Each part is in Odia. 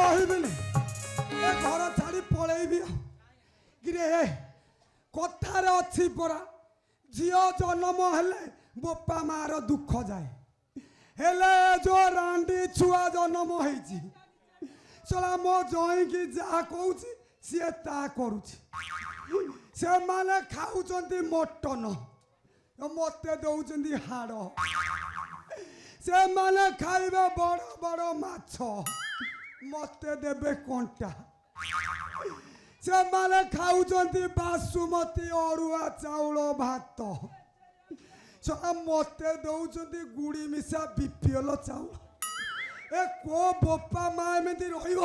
ରହିବିନି ଏ ଘର ଛାଡ଼ି ପଳେଇବି କିରେ କଥାରେ ଅଛି ପରା ଝିଅ ଜନ୍ମ ହେଲେ ବୋପା ମାର ଦୁଃଖ ଯାଏ ହେଲେ ଯୋଉ ରାଣ୍ଡି ଛୁଆ ଜନ୍ମ ହେଇଛି ଶଳା ମୋ ଜଇଁକି ଯାହା କହୁଛି ସିଏ ତା କରୁଛି ସେମାନେ ଖାଉଛନ୍ତି ମଟନ ମତେ ଦଉଛନ୍ତି ହାଡ଼ ସେମାନେ ଖାଇବେ ବଡ଼ ବଡ଼ ମାଛ ମତେ ଦେବେ କଣ୍ଟା ସେମାନେ ଖାଉଛନ୍ତି ବାସୁମତୀ ଅରୁଆ ଚାଉଳ ଭାତ ମତେ ଦଉଛନ୍ତି ଗୁଡ଼ି ମିଶା ବିପିଏଲ ଚାଉଳ ଏ କୋ ବୋପା ମା ଏମିତି ରହିବ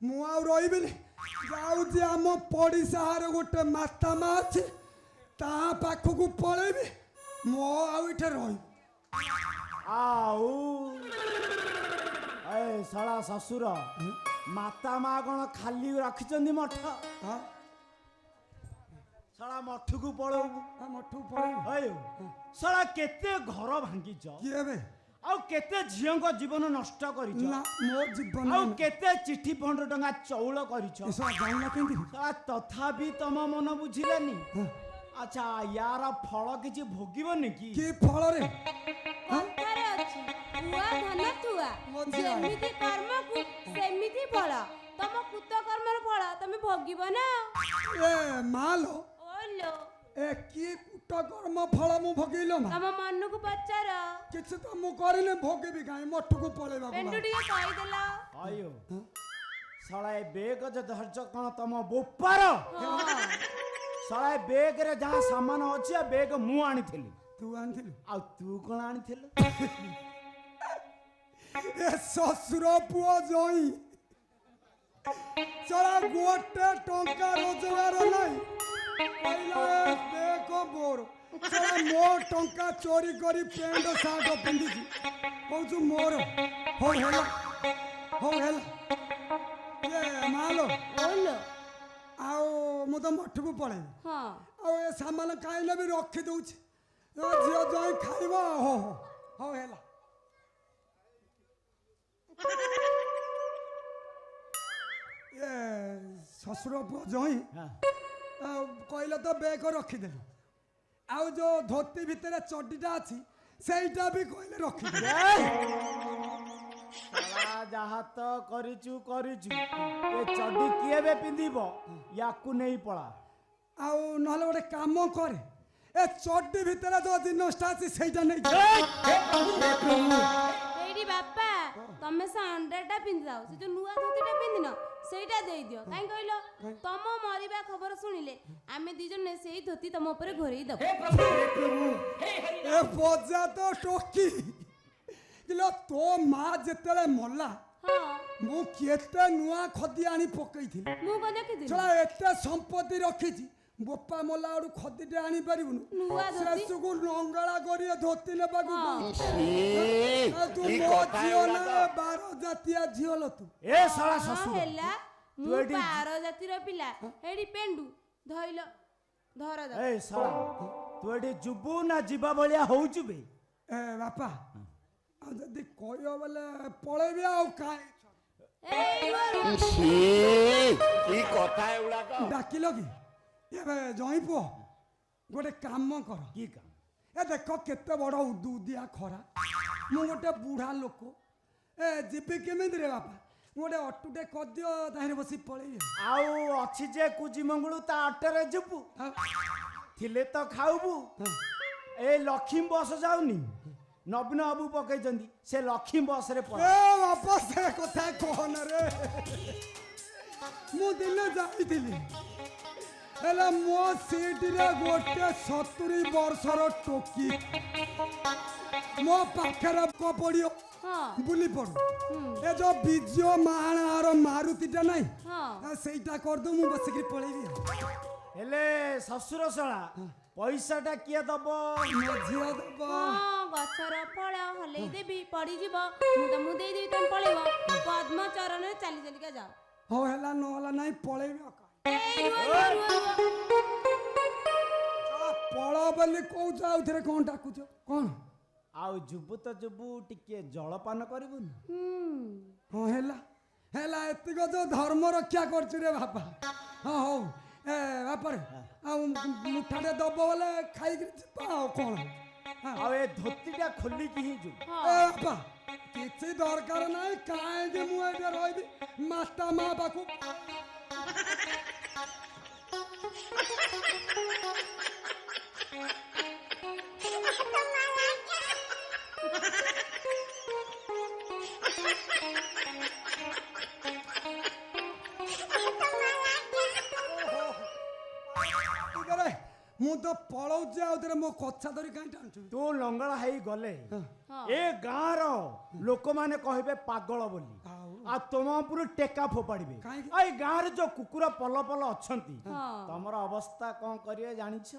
ମୁଁ ଆଉ ରହିବିନି ଯାଉଛି ଆମ ପଡ଼ିଶାର ଗୋଟେ ମାତା ମା ଅଛି ତା ପାଖକୁ ପଳେଇବି ମୋ ଆଉ ଏଠି ରହିବି ଆଉ ଏ ଶଳା ଶ୍ୱଶୁର ମାତା ମା କ'ଣ ଖାଲି ରଖିଛନ୍ତି ମଠ ଶଳା ମଠକୁ ପଳଉ ମଠକୁ ପଳେଇବି ଶଳା କେତେ ଘର ଭାଙ୍ଗିଛ କିଏ ବେ ଆଉ କେତେ ଝିଅଙ୍କ ଜୀବନ ନଷ୍ଟ କରିଛ ନା ମୋ ଜୀବନ ଆଉ କେତେ ଚିଠି ଫଣ୍ଡ ଟଙ୍କା ଚଉଳ କରିଛ ଜାଣିଲା କେମିତି ଶଳା ତଥାପି ତମ ମନ ବୁଝିଲାନି ଆଚ୍ଛା ୟାର ଫଳ କିଛି ଭୋଗିବନି କି କି ଫଳରେ କଥାରେ ଅଛି କୁଆ ଧନ ଥୁଆ ଯେମିତି କର୍ମକୁ ସେମିତି ଫଳ ତମ କୃତ କର୍ମର ଫଳ ତମେ ଭୋଗିବ ନା ଏ ମାଲୋ ଓଲୋ ଏ କି କୁଟ କର୍ମ ଫଳ ମୁଁ ଭୋଗିଲ ନା ତମ ମନକୁ ପଚାର କିଛି ତ ମୁଁ କରିନି ଭୋଗିବି କାହିଁ ମଠକୁ ପଳେଇବାକୁ ପେଣ୍ଡୁ ଟିକେ କହିଦେଲ ଆୟୋ ଶଳା ଏ ବେଗ ଯେ ଧୈର୍ଯ୍ୟ କ'ଣ ତମ ବୋପାର ଶଳା ଏ ବେଗରେ ଯାହା ସାମାନ ଅଛି ଆ ବେଗ ମୁଁ ଆଣିଥିଲି ତୁ ଆଣିଥିଲୁ ଆଉ ତୁ କ'ଣ ଆଣିଥିଲୁ ଏ ଶ୍ୱଶୁର ପୁଅ ଜଇଁ ଚଳା ଗୋଟେ ଟଙ୍କା ରୋଜଗାର ନାହିଁ ଦେଖ ମୋର ମୋ ଟଙ୍କା ଚୋରି କରି ପ୍ୟାଣ୍ଟ ସାର୍ଟ ପିନ୍ଧିଛି କହୁଛୁ ମୋର ହଉ ହେଲା ଏ ମାଲୋ ଆଉ ମୁଁ ତ ମଠକୁ ପଳେଇବି ଆଉ ଏ ସାମାନ କାହିଁଲେ ବି ରଖିଦଉଛି ଝିଅ ଜଇଁ ଖାଇବ ହଉ ହେଲା ଏ ଶ୍ୱଶୁର ପୁଅ ଜଇଁ କହିଲେ ତ ବେଗ ରଖିଦେଲି ଆଉ ଯୋଉ ଧୋତି ଭିତରେ ଚଡିଟା ଅଛି ସେଇଟା ବି କହିଲେ ରଖିଦେଲି ଯାହା ତ କରିଛୁ ଏ ଚଡି କିଏ ବେ ପିନ୍ଧିବ ୟାକୁ ନେଇ ପଳା ଆଉ ନହେଲେ ଗୋଟେ କାମ କରେ ଏ ଚଡି ଭିତରେ ଯୋଉ ଜିନିଷଟା ଅଛି ସେଇଟା ନେଇ ଏଇଠି ବାପା ତମେ ସେ ଅଣ୍ଡାଟା ପିନ୍ଧିଥାଉ ସେ ଯୋଉ ନୂଆ ଧୋତିଟା ପିନ୍ଧିନ ସେଇଟା ଦେଇଦିଅ କାହିଁ କହିଲ ତମ ମରିବା ଖବର ଶୁଣିଲେ ଆମେ ଦି ଜଣ ସେଇ ଧୋତି ତମ ଉପରେ ଘୋରେଇ ଦବୁ ଏ ବଜା ତ ଟୋକି କିଲୋ ତୋ ମା ଯେତେବେଳେ ମଲା ମୁଁ କେତେ ନୂଆ ଖଦି ଆଣି ପକେଇଥିଲି ମୁଁ କଣ ଦେଖିଥିଲି ଛଡ଼ା ଏତେ ସମ୍ପତ୍ତି ରଖିଛି ବୋପା ମଲା ଆଡୁ ଖଦିଟେ ଆଣି ପାରିବୁନି ଶେଷକୁ ଲଙ୍ଗଳା କରି ଧୋତି ନେବାକୁ ତୁ ମୋ ଝିଅ ନା 12 ଜାତିଆ ଝିଅ ଲ ତୁ ଏ ଶଳା ଶ୍ୱଶୁର ହେଲା ମୁଁ 12 ଜାତିର ପିଲା ଏଠି ପେଣ୍ଡୁ ଧଇଲ ଧର ଏ ଶଳା ତୁ ଏଠି ଯିବୁ ନା ଯିବା ଭଳିଆ ହଉଛୁ ବେ ଏ ବାପା ଆଉ ଯଦି କହିବ ବୋଲେ ପଳେଇବି ଆଉ କି କଥା ଏଗୁଡାକ ଡାକିଲ କି ଏବେ ଜଇଁ ପୁଅ ଗୋଟେ କାମ କର କି କାମ ଏ ଦେଖ କେତେ ବଡ଼ ଉଦୁଉଦିଆ ଖରା ମୁଁ ଗୋଟେ ବୁଢ଼ା ଲୋକ ଏ ଯିବି କେମିତି ରେ ବାପା ମୁଁ ଗୋଟେ ଅଟୁଟେ କରିଦିଅ ତାହିଁରେ ବସି ପଳେଇବି ଆଉ ଅଛି ଯେ କୁଜି ମଙ୍ଗୁଳୁ ତା ଅଟରେ ଯିବୁ ଥିଲେ ତ ଖାଉବୁ ଏ ଲକ୍ଷ୍ମୀ ବସ ଯାଉନି ନବୀନ ବାବୁ ପକେଇଛନ୍ତି ସେ ଲକ୍ଷ୍ମୀ ବସରେ ଏ ବାପା ସେ କଥା କହନା ରେ ମୁଁ ଦିନେ ଯାଇଥିଲି ହେଲେ ମୋ ସିଟରେ ଗୋଟେ 70 ବର୍ଷର ଟୋକି ମୋ ପାଖରେ ପଡ଼ିବ ବୁଲି ପଡୁ ଏ ଯୋଉ ବିଜୟ ମାହାଣାର ମାରୁତିଟା ନାହିଁ ସେଇଟା କରିଦଉ ମୁଁ ବସିକି ପଳେଇବି ହେଲେ ଶ୍ୱଶୁର ଶଳା ପଇସାଟା କିଏ ଦବ ଝିଅ ଦବ ଗଛର ଫଳ ହଲେଇ ଦେବି ପଡିଯିବ ମୁଁ ତମକୁ ଦେଇଦେବି ତମେ ପଳେଇବ ପଦ୍ମ ଚରଣରେ ଚାଲି ଚାଲିକା ଯାଅ ହଉ ହେଲା ନହେଲା ନାହିଁ ପଳେଇବି ପଳ ବୋଲି କହୁଛ ଆଉଥରେ କ'ଣ ଡାକୁଛ କ'ଣ ଆଉ ଯିବୁ ତ ଯିବୁ ଟିକେ ଜଳପାନ କରିବୁନି ହଁ ହେଲା ହେଲା ଏତିକ ଯୋଉ ଧର୍ମ ରକ୍ଷା କରୁଛୁ ରେ ବାପା। ହଁ ହଉ ଏ ବାପାରେ ଆଉ ମୁଠାଟେ ଦବ ବୋଲେ ଖାଇକିରି ଯିବା ଆଉ କ'ଣ। ଆଉ ଏ ଧୋତିଟା ଖୋଲିକି ହିଁ ଯିବୁ। ଏ ବାପା କିଛି ଦରକାର ନାହିଁ, କାହିଁକି ମୁଁ ଏଠି ରହିବି ମାତା ମା ପାଖକୁ। ମୁଁ ତ ପଳଉଛି, ଆଉ ଥରେ ମୋ କଛା ଧରି କାହିଁ ଟାଣୁଛୁ। ତୁ ଲଙ୍ଗଳା ହେଇ ଗଲେ ହଁ। ଏ ଗାଁର ଲୋକମାନେ କହିବେ ପାଗଳ ବୋଲି, ଆଉ ତମ ଉପରୁ ଟେକା ଫୋପାଡ଼ିବେ। କାହିଁକି? ଆଉ ଏଇ ଗାଁରେ ଯୋଉ କୁକୁର ପଲ ପଲ ଅଛନ୍ତି ହଁ। ତମର ଅବସ୍ଥା କ'ଣ କରିବେ ଜାଣିଛ?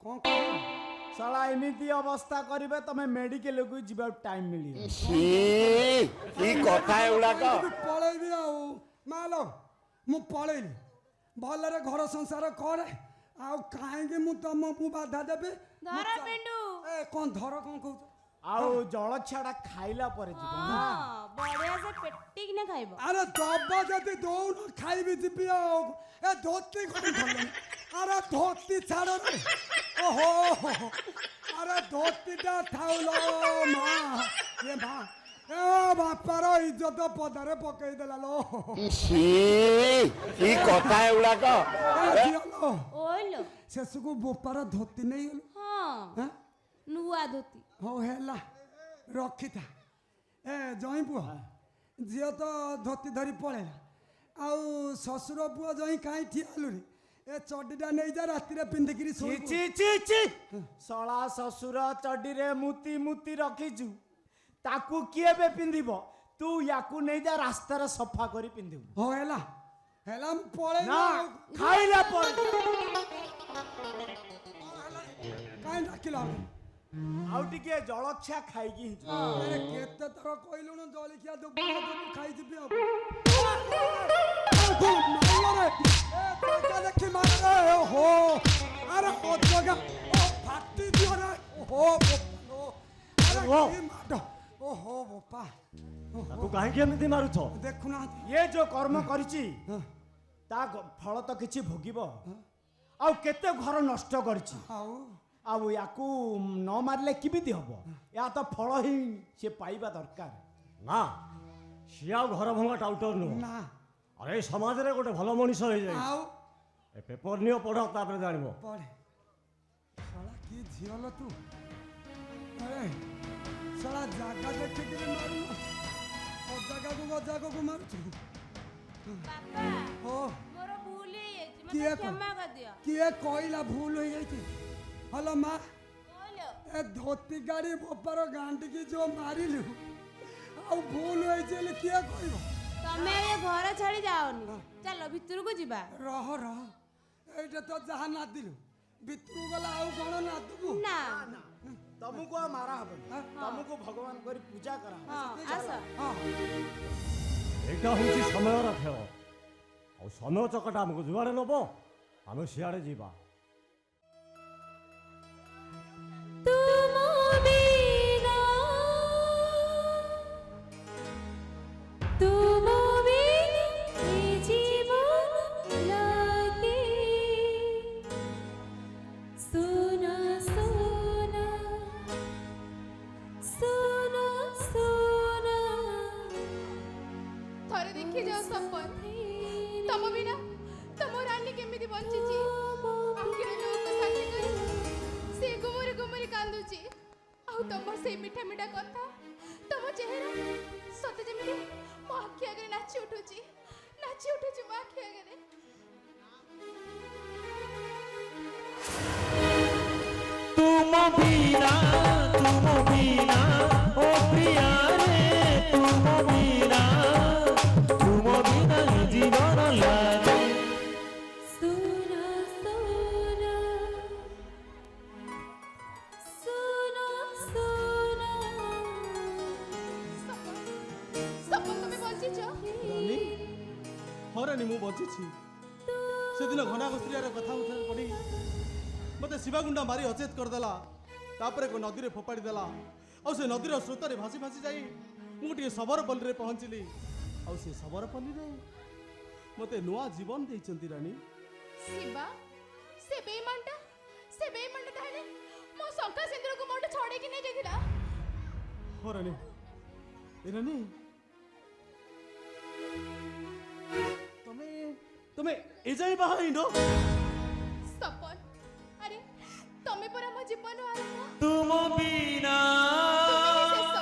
କ'ଣ କରିବି? ଶଳା ଏମିତି ଅବସ୍ଥା କରିବେ ତମେ ମେଡିକାଲକୁ ଯିବାକୁ ଟାଇମ୍ ମିଳିବ। କି କଥା ଏଗୁଡ଼ାକ। ମୁଁ ପଳେଇବି ଆଉ ମାଲୋ, ମୁଁ ପଳେଇଲି। ଭଲରେ ଘର ସଂସାର କରେ, ଆଉ କାହିଁକି ମୁଁ ତମକୁ ବାଧା ଦେବି। ଧର ପିଣ୍ଡୁ। ଏ କ'ଣ ଧର କ'ଣ କହୁଛ? ଆଉ ଜଳଖିଆଟା ଖାଇଲା ପରେ ଯିବ ନା। ହଁ ବଢିଆ ସେ ପେଟିକିନା ଖାଇବ। ଆରେ ଦବା ଯଦି ଦଉନ ଖାଇବି ଯିବି ଆଉ। ଏ ଧୋତି କ'ଣ ଧରିଲେଣି? ଆରେ ଧୋତି ଛାଡ଼ ରେ। ଓହୋ ଆରେ ଧୋତିଟା ଥାଉଲ ମା। ଏ ମା ଏ ବାପାର ଇଜ୍ଜତ ପଦାରେ ପକେଇଦେଲା ଲୋ। କି କଥା ଏଗୁଡ଼ାକ। ଓଇଲୋ। ଶେଷକୁ ବୋପାର ଧୋତି ନେଇଗଲୁ। ହଁ ନୂଆ ଧୋତି। ହଉ ହେଲା ରଖିଥା। ଏ ଜଇଁ ପୁଅ ଝିଅ ତ ଧୋତି ଧରି ପଳେଇଲା, ଆଉ ଶ୍ୱଶୁର ପୁଅ ଜଇଁ କାହିଁ ଠିଆ ହେଲୁ ରେ? ଏ ଚଡିଟା ନେଇଯା, ରାତିରେ ପିନ୍ଧିକିରି ଛି ଶୋଇବୁ। ଛି ଛି ଛି ଶଳା ଶ୍ୱଶୁର ଚଡିରେ ମୁତି ମୁତି ରଖିଛୁ, ତାକୁ କିଏ ବେ ପିନ୍ଧିବ? ତୁ ୟାକୁ ନେଇଯା, ରାସ୍ତାରେ ସଫା କରି ପିନ୍ଧିବୁ। ହଉ ହେଲା ହେଲା ମୁଁ ପଳେଇବି ନା ଆଉ। ଖାଇଲା ପରେ କାହିଁ ଡାକିଲ? ଆଉ ଟିକେ ଜଳଖିଆ ଖାଇକି ହିଁ ଯିବୁ। ଆରେ କେତେ ଥର କହିଲୁଣୁ ଜଳଖିଆ ଦେବୁ ଖାଇଯିବି ଆଉ। ଦେଖି ମାରେ ଓହୋ ଆରେ ଅଜଗା ଫାଟି ଦିଅ ରେ। ଓହୋ ଆରେ କି ମାଡ। ଓହୋ ବୋପା ତାକୁ କାହିଁକି ଏମିତି ମାରୁଛ? ଦେଖୁନାହାନ୍ତି ଇଏ ଯୋଉ କର୍ମ କରିଛି ତା ଫଳ ତ କିଛି ଭୋଗିବ। ଆଉ କେତେ ଘର ନଷ୍ଟ କରିଛି, ଆଉ ୟାକୁ ନ ମାରିଲେ କେମିତି ହବ? ୟା ତ ଫଳ ହିଁ ସେ ପାଇବା ଦରକାର। ନା, ସିଏ ଆଉ ଘର ଭଙ୍ଗା ଟାଉଟର ନୁହଁ। ନା ଆରେ ଏଇ ସମାଜରେ ଗୋଟେ ଭଲ ମଣିଷ ହେଇଯାଇଛି। ଆଉ ଏ ପେପର ନିଅ, ପଢ, ତାପରେ ଜାଣିବ। ପଢେ। ଶଳା କି ଝିଅ ଲୋ ତୁ। ଆରେ ଶଳା ଜାଗା ଦେଖିକିରି ମାରୁନ, ଅଜାଗାକୁ ମାରୁଛୁ। ବାପା ଓ ମୋର ଭୁଲ ହେଇଯାଇଛି, କିଏ ମତେ କ୍ଷମା କରିଦିଅ। କିଏ କହିଲା ଭୁଲ ହେଇଯାଇଛି? ହଲୋ ମା, ଓଇଲୋ। ଏ ଧୋତି ଗାଡ଼ି ବୋପାର ଗାଣ୍ଡିକି ଯୋଉ ମାରିଲୁ, ଆଉ ଭୁଲ ହେଇଛି ହେଲେ କିଏ କହିବ? ତମେ ଏ ଘର ଛାଡି ଯାଅନି, ଚାଲ ଭିତରକୁ ଯିବା। ରହ ଏଇଟା ତ ଯାହା ନାଦିଲୁ, ଭିତରକୁ ଗଲା ଆଉ କ'ଣ ନାଦବୁ? ନା ତମକୁ ଆଉ ମାରା ହବନି, ତମକୁ ଭଗବାନ କରି ପୂଜା କରାହବ। ହଁ ଆସ। ହଁ ଏଇଟା ହଉଛି ସମୟର ଖେଳ, ଆଉ ସମୟ ଚକଟା ଆମକୁ ଯୁଆଡ଼େ ନବ ଆମେ ସିଆଡ଼େ ଯିବା। ଥରେ ଦେଖି ଯାଅ ସପନ, ତମ ବିନା ତମ ରାନୀ କେମିତି ବଞ୍ଚିଛି। ଆଖିରେ ଲୁହକୁ ସାଥି କରି ସେ ଗୁମୁରି କାନ୍ଦୁଛି, ଆଉ ତମ ସେଇ ମିଠା ମିଠା କଥା, ତମ ଚେହେରା ସତେ ଯେମିତି ମୋ ଆଖି ଆଗରେ ନାଚି ଉଠୁଛି ମୋ ଆଖି ଆଗରେ। तुम बिना ओ प्रिया रे, तुम बिना जीवन लागे। सोना सोना सोना सोना सपन তুমি বঞ্চিছ। ରାନୀ ହଁ ରାନୀ, ମୁଁ ବଞ୍ଚିଛି। ସେଦିନ ଘନା ଘୋଷରିଆର କଥା ପଡ଼ି ମୋତେ ଶିବାଗୁଣ୍ଡା ମାରି ଅଚେତ କରିଦେଲା, ତାପରେ ନଦୀରେ ଫୋପାଡ଼ି ଦେଲା। ଆଉ ସେ ନଦୀର ସ୍ରୋତରେ ଭାସି ଭାସି ଯାଇ ମୁଁ ଟିକେ ଶବରପଲ୍ଲୀରେ ପହଞ୍ଚିଲି। ଆଉ ସେ ସବରପଲ୍ଲୀରେ ମତେ ନୂଆ ଜୀବନ ଦେଇଛନ୍ତି ରାଣୀ। ଶିବା ସେ ବେଇମାନଟା ତାହେଲେ ମୋ ଶଙ୍ଖା ସିନ୍ଦୁରକୁ ମୋଠୁ ଛଡ଼େଇକି ନେଇ ଯାଇଥିଲା। ହଁ ରାଣୀ, ରାଣୀ ତମେ ତମେ ଏଯାଏ ବାହା ହେଇନ? ସପନ, ଆରେ ତମେ ପରା ମୋ ଜୀବନ ଆରମ୍ଭ, तुम बिना ତୁମେ ହିଁ ଶେଷ।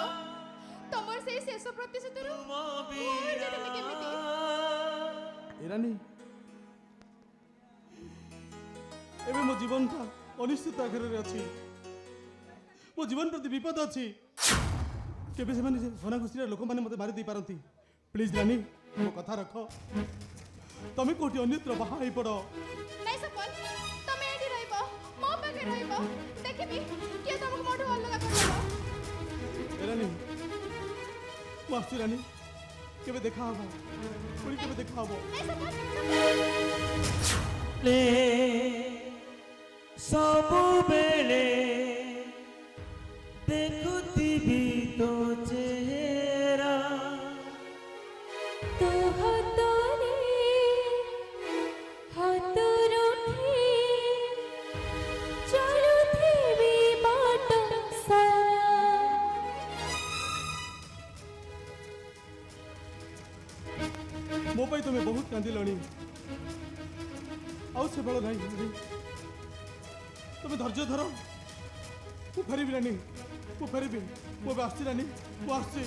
ତମର ସେଇ ଶେଷ ପ୍ରତିଶୋଧରୁ ମୁଁ ଜାଣିନି କେମିତି। ରାଣୀ ଏବେ ମୋ ଜୀବନଟା ଅନିଶ୍ଚିତ ଆଘାତରେ ଅଛି, ମୋ ଜୀବନ ପ୍ରତି ବିପଦ ଅଛି। କେବେ ସେମାନେ ଘନା ଘୁଷିରେ ଲୋକମାନେ ମୋତେ ମାରି ଦେଇପାରନ୍ତି। ପ୍ଲିଜ୍ ରାଣୀ ମୋ କଥା ରଖ, ତମେ କୋଉଠି ଅନ୍ୟତ୍ର ବାହା ହେଇପଡ଼। ନାଇଁ ସପନ, ତମେ ଏଠି ରହିବ, ମୋ ପାଖରେ ରହିବ, ଦେଖିବି କିଏ ତମକୁ ମୋଠୁ ଅଲଗା କରିବ। ରାଣୀ ମୁଁ ଆସୁଛି ରାଣୀ, କେବେ ଦେଖା ହବ, ପୁଣି କେବେ ଦେଖା ହବ। ନାଇଁ ସପନ, ले सबु बेले देखुथिबी तो चेहरा ତୋ ହାତରେ ହାତ ରଖି ଚାଲୁଥିବି ବାଟ ସାରା। ମୋ ପାଇଁ ତମେ ବହୁତ କାନ୍ଦିଲଣି, ଆଉ ସେ ବେଳ ନାହିଁ ରାଣୀ। ତମେ ଧୈର୍ଯ୍ୟ ଧର, ମୁଁ ଫେରିବି ରାଣୀ, ମୁଁ ଫେରିବି। ମୁଁ ଏବେ ଆସୁଛି ରାଣୀ, ମୁଁ ଆସୁଛି।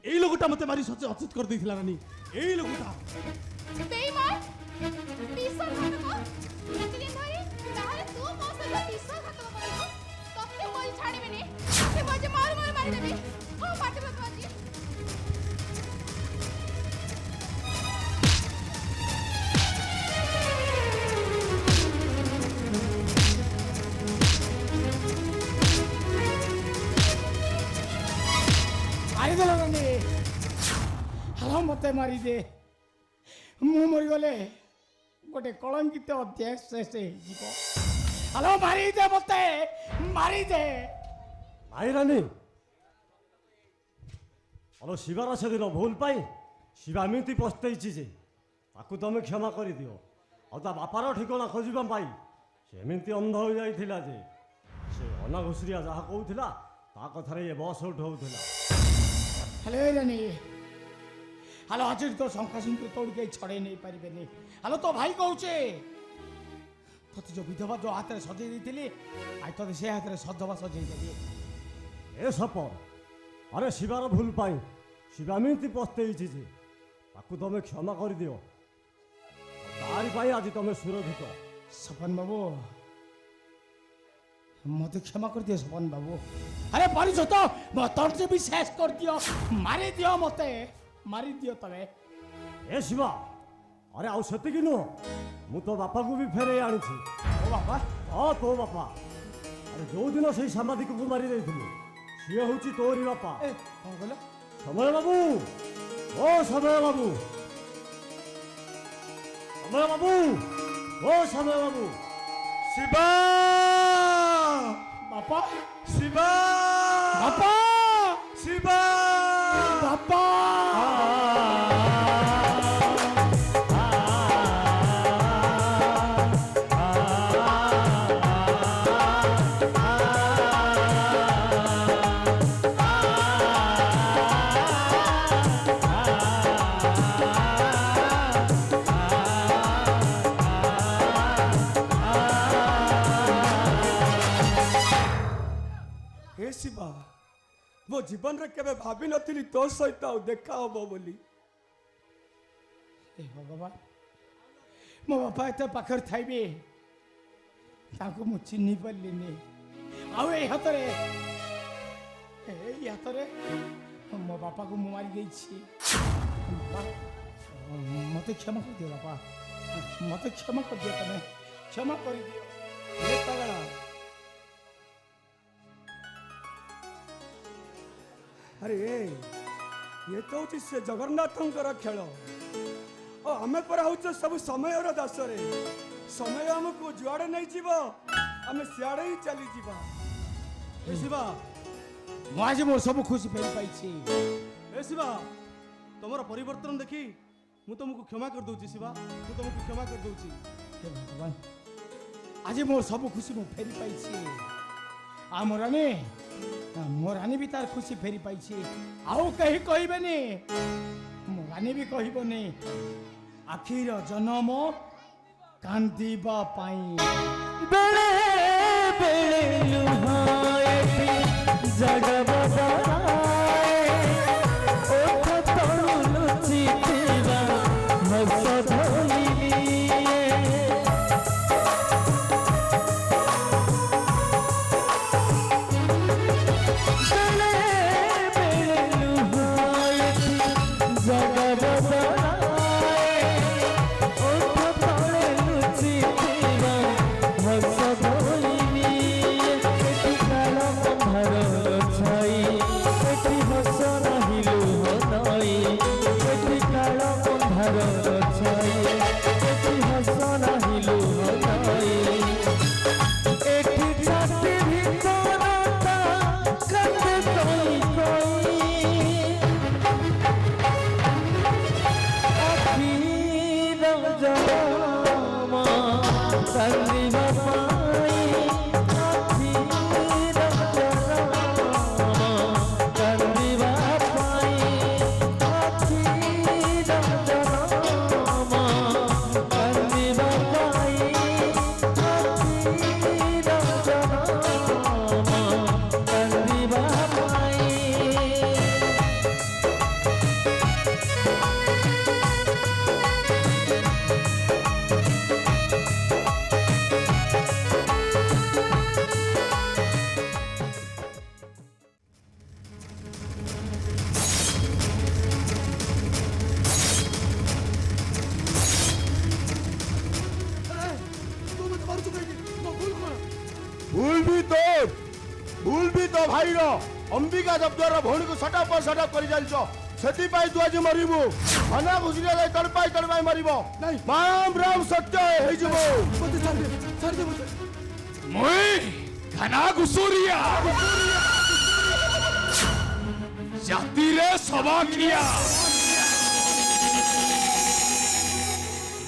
এই লোকটা মতে মারি সচে অচিত করে দিয়েছিল রানী। এই লোকটা বেইমান, বিশ্বাসঘাতক, এতদিন ধরে তাহলে তুই ମୋ ସହିତ বিশ্বাসঘাতକ କରିବୁ। ତତେ ମୁଁ ଆଜି ଛାଡ଼ିବିନି, ତତେ ମୁଁ ଆଜି ମାରୁ ମାରୁ ମାରିଦେବି। ହଁ ମାରିଦେବି ତୁ ଆଜି। ମାରିଦେଲ ରାଣୀ, ହାଲ ମତେ ମାରିଦେ। ମୁଁ ମରିଗଲେ ଗୋଟେ କଳଙ୍କିତ ଅଧ୍ୟାୟ ଶେଷ ହେଇଯିବ। ହାଲ ମାରିଦେ, ମତେ ମାରିଦେ। ଭାଇ ରାନୀ, ଆଲୋ ଶିବାର ସେଦିନ ଭୁଲ ପାଇଁ ଶିବା ଏମିତି ପସ୍ତେଇଛି ଯେ ତାକୁ ତମେ କ୍ଷମା କରିଦିଅ। ଆଉ ତା ବାପାର ଠିକଣା ଖୋଜିବା ପାଇଁ ସେ ଏମିତି ଅନ୍ଧ ହୋଇଯାଇଥିଲା ଯେ ସେ ଅନାଘୁଷରିଆ ଯାହା କହୁଥିଲା ତା କଥାରେ ଏ ବସ୍ ଉଠଉଥିଲା। ହେଲେ ରାନୀ, ହାଲ ଆଜି ତ ଶଙ୍ଖା ସିନ୍ଦୁର ତୋड़ କେହି ଛଡ଼େଇ ନେଇ ପାରିବେନି। ହାଲ ତୋ ଭାଇ କହୁଛେ ତତେ ଯୋଉ ବିଧବା ଯୋଉ ହାତରେ ସଜେଇ ଦେଇଥିଲି, ଆଇ ତତେ ସେ ହାତରେ ସଜବା ସଜେଇ ଦେଲି। ଏ ସପ, ଆରେ ଶିବାର ଭୁଲ ପାଇଁ ଶିବା ଏମିତି ପସ୍ତେଇଛି ଯେ ତାକୁ ତମେ କ୍ଷମା କରିଦିଅ। ତାରି ପାଇଁ ଆଜି ତମେ ସୁରକ୍ଷିତ। ସପନ ବାବୁ, মতে ক্ষমা করে দিও সপন বাবু। আরে পারিছ তো তন্ত্রে বি শেষ করে দিও, মারি দিও, মতে মারি দিও তবে। ଏ ଶିବା, ଆରେ ଆଉ ସେତିକି ନୁହଁ, ମୁଁ ତୋ ବାପାକୁ ବି ଫେରେଇ ଆଣିଛି। ও বাবা, ହଁ ତୋ ବାପା। ଆରେ ଯୋଉଦିନ ସେଇ ସାମ୍ବାଦିକକୁ ମାରି ଦେଇଥିଲୁ ସିଏ ହଉଛି ତୋରି ବାପା। এ কଣ কইল? ସମୟ ବାବୁ, ଓ ସମୟ ବାବୁ, ସମୟ ବାବୁ, ଓ ସମୟ ବାବୁ। শিবা, বাপা, শিবা, বাপা, শিবা। বাপা। हे शिवा, मो जीवन रे केबे भाभी नथिली तो सहित आउ देखा हबो बोली। ଏ ଭଗବାନ, ମୋ ବାପା ଏତେ ପାଖରେ ଥାଇବି ତାଙ୍କୁ ମୁଁ ଚିହ୍ନି ପାରିଲିନି। ଆଉ ଏଇ ହାତରେ ଏଇ ହାତରେ ମୋ ବାପାକୁ ମୁଁ ମାରି ଦେଇଛି। ବାପା ମୋତେ କ୍ଷମା କରିଦିଅ ବାପା, ମୋତେ କ୍ଷମା କରିଦିଅ, ତମେ କ୍ଷମା କରିଦିଅ। ଏ ପାଗଳା ଆରେ ଇଏ ତ ହଉଛି ସେ ଜଗନ୍ନାଥଙ୍କର ଖେଳ। ଓ ଆମେ ପରା ହଉଛୁ ସବୁ ସମୟର ଦାସରେ। ସମୟ ଆମକୁ ଯୁଆଡ଼େ ନେଇଯିବ ଆମେ ସିଆଡ଼େ ହିଁ ଚାଲିଯିବା। ଏ ଶିବା, ମୁଁ ଆଜି ମୋର ସବୁ ଖୁସି ଫେରି ପାଇଛି। ଏ ଶିବା, ତମର ପରିବର୍ତ୍ତନ ଦେଖି ମୁଁ ତମକୁ କ୍ଷମା କରିଦଉଛି ଶିବା, ମୁଁ ତମକୁ କ୍ଷମା କରିଦଉଛି। ହେ ଭଗବାନ, ଆଜି ମୋର ସବୁ ଖୁସି ମୁଁ ଫେରି ପାଇଛି। ଆଉ ମୋ ରାନୀ ବି ତାର ଖୁସି ଫେରି ପାଇଛି। ଆଉ କେହି କହିବେନି, ମୋ ରାନୀ ବି କହିବନି ଆଖିର ଜନମ କାନ୍ଦିବା ପାଇଁ। ବେଳେ ବେଳେ ଲୁହାଏଠି ଜଗବଦଳାଏ, ଓଠ ତଳୁ ଲୁଚିଥିବା ହସ ଧୋଇଲିଏ। ବେଳେ ବେଳେ ଲୁହାଏଠି ଜଗବଦଳାଏ, ଓଠ ତଳେ ଲୁଚିଥିବା ହସ ଧୋଇଲିଏ। ଏଠି କାଳ ଅନ୍ଧାରର ଛାଇ, ଏଠି ହସ ନାହିଁ ଲୁହ ନଈ। ଏଠି କାଳ ଅନ୍ଧାରର ଛାଇ, ଏଠି ହସ ନାହିଁ ଲୁହ ନଈ। ଏଠି ଛାତି ଭିତରଟା କାନ୍ଦେ କଇ କଇ, ଆଖିର ଜନମ କାନ୍ଦିବା ପାଇଁ। ଆଖିର ଜନମ କାନ୍ଦିବା ପାଇଁ। ଆଖିର ଜନମ କାନ୍ଦିବା ପାଇଁ। ଆଖିର ଜନମ କାନ୍ଦିବା ପାଇଁ। ତୁ ମତେ ମାରୁଛୁ କାହିଁକି? ମୋ ଭୁଲ କଣ? ଭୁଲ ବି ତ ଭାଇର। ଅମ୍ବିକା ଜବ୍ଦର ଭଉଣୀକୁ ସଟାପ କରି ଚାଲିଛ, ସେଥିପାଇଁ ତୁ ଆଜି ମରିବୁ। ଖାନା ଘୁଷିରେ ଯାଇ ତଡ଼ପାଇ ମରିବ। ନାଇଁ। ରାମ ରାମ ସତ୍ୟ ହେଇଯିବ। ମତେ ଛାଡ଼ିଦେ, ଛାଡ଼ିଦେ ମତେ। ମୁଇଁ ଖାନା ଘୁଷୁରିଆ ଜାତିରେ ସବାଖିଆ,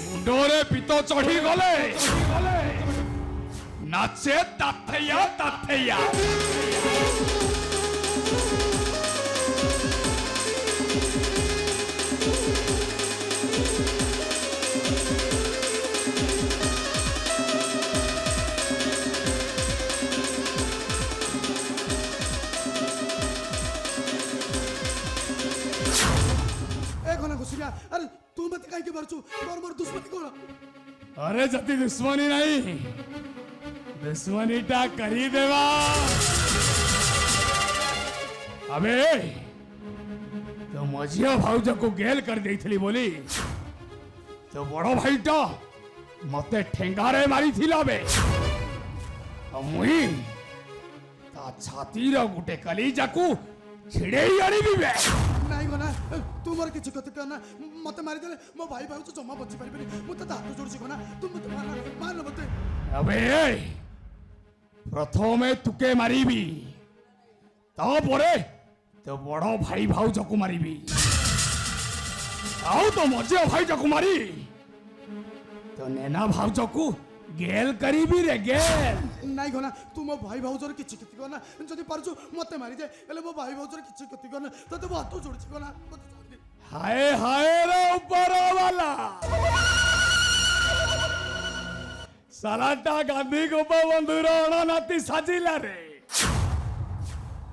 ମୁଣ୍ଡରେ ପିତ ଚଢି ଗଲେ ନାଚେ ତାଥେୟା ତାଥେୟା। ଏ ଘନା ଘୁଷୁରିଆ, ଆରେ ତୁ ମତେ କାହିଁକି ମାରୁଛୁ? ତୋର ମୋର ଦୁଶ୍ମନୀ କଣ? अरे जति दुश्मनी नहीं, दुश्मनी टा करी देवा। अबे तो मझिया भाउज को गेल कर देइथली बोली तो बड़ भाईटा मते ठेंगारे मारी थिला बे। मुई ता छाती रो गुटे कलीजा को छिड़ेई आनी बे। ନାଇଁ ଗନା, ତୁ ମୋର କିଛି କ୍ଷତି କରନା। ମତେ ମାରିଦେଲେ ମୋ ଭାଇ ଭାଉଜ ଜମା ବଞ୍ଚି ପାରିବେନି। ମୁଁ ତତେ ହାତ ଯୋଡୁଛି ଗନା, ତୁ ମତେ ମାରନା ମତେ। अबे प्रथमे तुके मारिबी, तापरे तो बड़ भाई भाउज को मारिबी, आउ तो मझिया भाई को मारी तो नेना भाउज को गेल करीबी रे गेल। ନାଇଁ ଗନା, ତୁ ମୋ ଭାଇ ଭାଉଜର କିଛି କ୍ଷତି କରନା। ଯଦି ପାରୁଛୁ ମତେ ମାରିଦେ, ହେଲେ ମୋ ଭାଇ ଭାଉଜର କିଛି କ୍ଷତି କରନା। ତତେ ମୁଁ ହାତ ଯୋଡୁଛି ଗନା, ମତେ ଛାଡ଼ିଦେ। हाय हाय रे ऊपर वाला सालाटा गांधी गोपबंधुर अणनाती साजिला रे।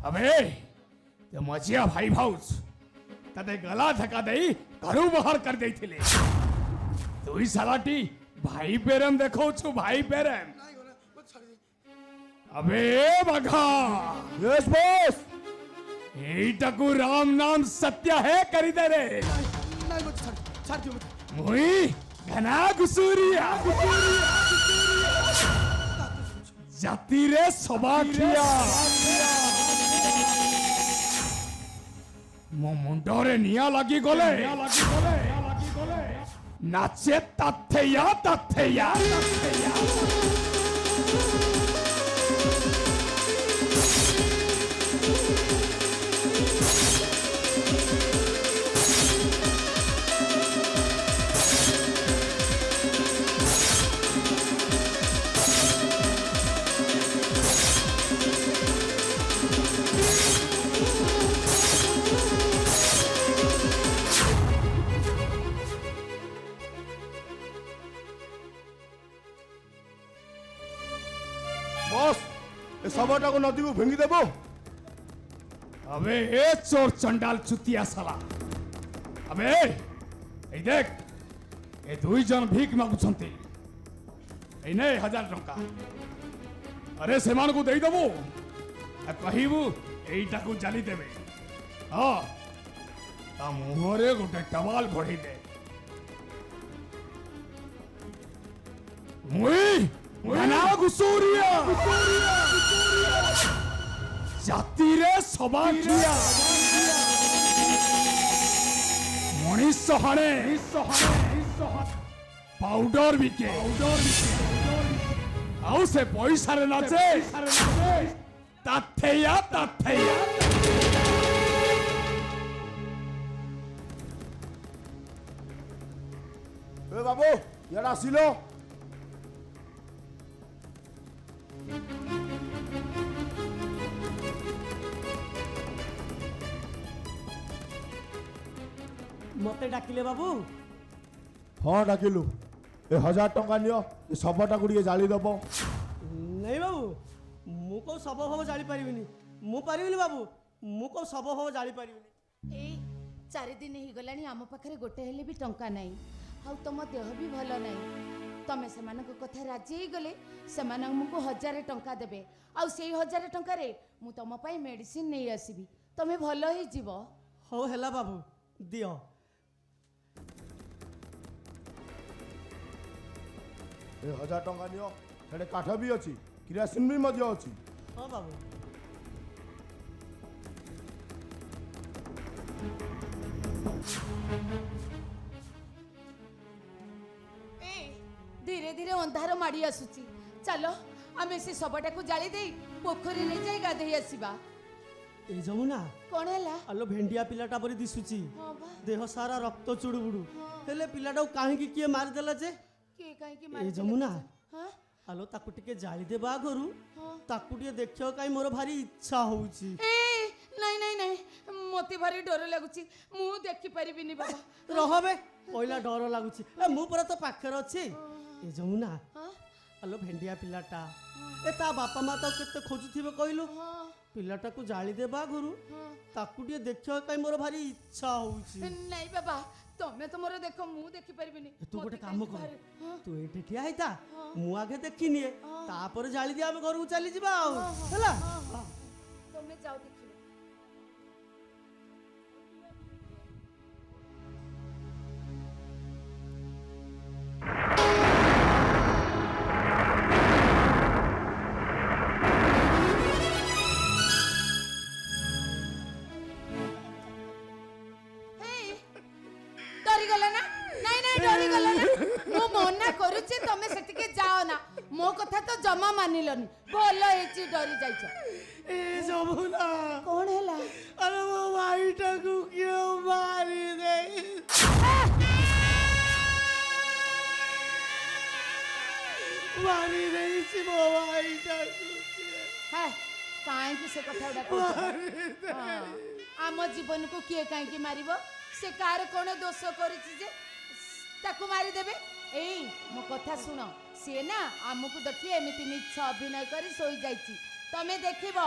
अबे ते मझिया भाई भाउज तते गला धक्का देई घरू बाहर कर देइथिले। तुई सालाटी भाई पेरम देखौ छु, भाई पेरम। ନାଇଁ ଗନା, ମତେ ଛାଡ଼ିଦେ। अबे बघा यस बॉस। এইটাকু রাম নাম সত্য হে করি দে রে ନାଇଁ ମୋତେ ଛାଡି ଦିଅ ମୋତେ মুই ঘনা গুসুরিয়া জাতিরে সবাখিয়া মো মুন্ডরে নিয়া লাগি গলে নাচে তাথেয়া বস এ শবটাকে নদীকে ভেঙে দেবো আবে এ চোর চন্ডাল চুতিয়া সালা আবে এই দেখ এ দুইজন ভিক মাগুছন্তি এই নে 1000 টঙ্কা আরে সেমানকু দেই দেবো আর কহিবু এইটাকু জালি দেবে হ্যাঁ তা মুহরে গোটে টাওয়াল ঘড়ি দে মুই ঘনা গুসুরিয়া জাতিরে সবাখিয়া মଣିଷ হাড়ে পাউডর বিকে আউ সে পয়সারে নাচে তাথেয়া এ বাবু ইয়ার আসিল মতে ডাকিলে বাবু ହଁ ଡାକିଲୁ ଏ 1000 ଟଙ୍କା ନିଅ ଏ ଶବଟାକୁ ଟିକେ ଜାଳି ଦବ ନାଇଁ ବାବୁ ମୁଁ କୋଉ ଶବ ଫବ ଜାଳି ପାରିବିନି ମୁଁ ପାରିବିନି ବାବୁ ମୁଁ କୋଉ ଶବ ଫବ ଜାଳି ପାରିବିନି ଏଇ 4 ଦିନ ହେଇଗଲାଣି ଆମ ପାଖରେ ଗୋଟେ ହେଲେ ବି ଟଙ୍କା ନାହିଁ ଆଉ ତମ ଦେହ ବି ଭଲ ନାହିଁ ତମେ ସେମାନଙ୍କ କଥା ରାଜି ହେଇଗଲେ ସେମାନେ ଆମକୁ 1000 ଟଙ୍କା ଦେବେ ଆଉ ସେଇ 1000 ଟଙ୍କାରେ ମୁଁ ତମ ପାଇଁ ମେଡିସିନ ନେଇ ଆସିବି ତମେ ଭଲ ହେଇଯିବ ହଉ ହେଲା ବାବୁ ଦିଅ ଏ 1000 ଟଙ୍କା ନିଅ ସେଠି କାଠ ବି ଅଛି କିରାସିନ ବି ମଧ୍ୟ ଅଛି ହଁ ବାବୁ ଧୀରେ ଧୀରେ ଅନ୍ଧାର ମାଡ଼ି ଆସୁଛି ଚାଲ ଆମେ ସେ ଶବଟାକୁ ଜାଳି ଦେଇ ପୋଖରୀରେ ଯାଇ ଗାଧେଇ ଆସିବା এই ଯମୁନା କଣ ହେଲା ଆଲୋ ଭେଣ୍ଡିଆ ପିଲାଟା ପରି ଦିଶୁଛି ହଁ ବା ଦେହ ସାରା ରକ୍ତ ଚୁଡୁବୁଡୁ ହେଲେ ପିଲାଟାକୁ କାହିଁକି କିଏ ମାରିଦେଲା ଯେ କିଏ କାହିଁକି এই ମାରିଦେଲେ ଯମୁନା ହଁ ଆଲୋ ତାକୁ ଟିକେ ଜାଳି ଦେବା ଆଗରୁ ହଁ ତାକୁ ଟିକେ ଦେଖିବାକୁ କାଇଁ ମୋର ଭାରି ଇଚ୍ଛା ହଉଛି ଏ ନାଇଁ ନାଇଁ ନାଇଁ ମତେ ଭାରି ଡର ଲାଗୁଛି ମୁଁ ଦେଖିପାରିବିନି ବାବା ରହବେ କହିଲା ଡର ଲାଗୁଛି ଏ ମୁଁ ପରା ତ ପାଖରେ ଅଛି ଏ ଯମୁନା ହଁ ଆଲୋ ଭେଣ୍ଡିଆ ପିଲାଟା ଏ ତା ବାପା ମା ତ କେତେ ଖୋଜୁଥିବେ କହିଲୁ ହଁ ପିଲାଟାକୁ ଜାଳି ଦେବା ଆଗରୁ ହଁ ତାକୁ ଟିକେ ଦେଖିବାକୁ କାଇଁ ମୋର ଭାରି ଇଚ୍ଛା ହଉଛି ନାଇଁ ବାବା ତମେ ତମର ଦେଖ ମୁଁ ଦେଖିପାରିବିନି ତୁ ଗୋଟେ ମତେ କାମ କାହିଁକି କର ଭାରି- ହଁ, ତୁ ଏଇଠି ଠିଆ ହେଇଥା ହଁ। ମୁଁ ଆଗେ ଦେଖିନିଏ ତାପରେ ଜାଳି ଦିଏ ଆମେ ଘରକୁ ଚାଲିଯିବା ଆଉ ହେଲା ହଁ, ହଁ। ତମେ ଯାଅ ଦେଖିବ ଡରିଗଲା ନା ନାଇଁ ନାଇଁ ଡରିଗଲା ନା ମୁଁ ମନା କରୁଛି ତମେ ସେଠିକି ଯାଅ ନା ମୋ କଥା ତ ଜମା ମାନିଲନି ଭଲ ହେଇଛି ଡରି ଯାଇଛ ଏ ଯମୁନା କଣ ହେଲା ଆରେ ମୋ ଭାଇଟାକୁ କିଏ ମାରି ଦେଇ ମାରି ଦେଇଛି ମୋ ଭାଇଟାକୁ ହେ କାହିଁକି ସେ କଥା ଗୁଡା କହୁଛ ହଁ, ଆମ ଜୀବନକୁ କିଏ କାହିଁକି ମାରିବ ସେ କାହାର କଣ ଦୋଷ କରିଛି ଯେ ତାକୁ ମାରିଦେବେ ଏଇ ମୋ କଥା ଶୁଣ ସିଏ ନା ଆମକୁ ଦେଖି ଏମିତି ମିଛ ଅଭିନୟ କରି ଶୋଇଯାଇଛି ତମେ ଦେଖିବ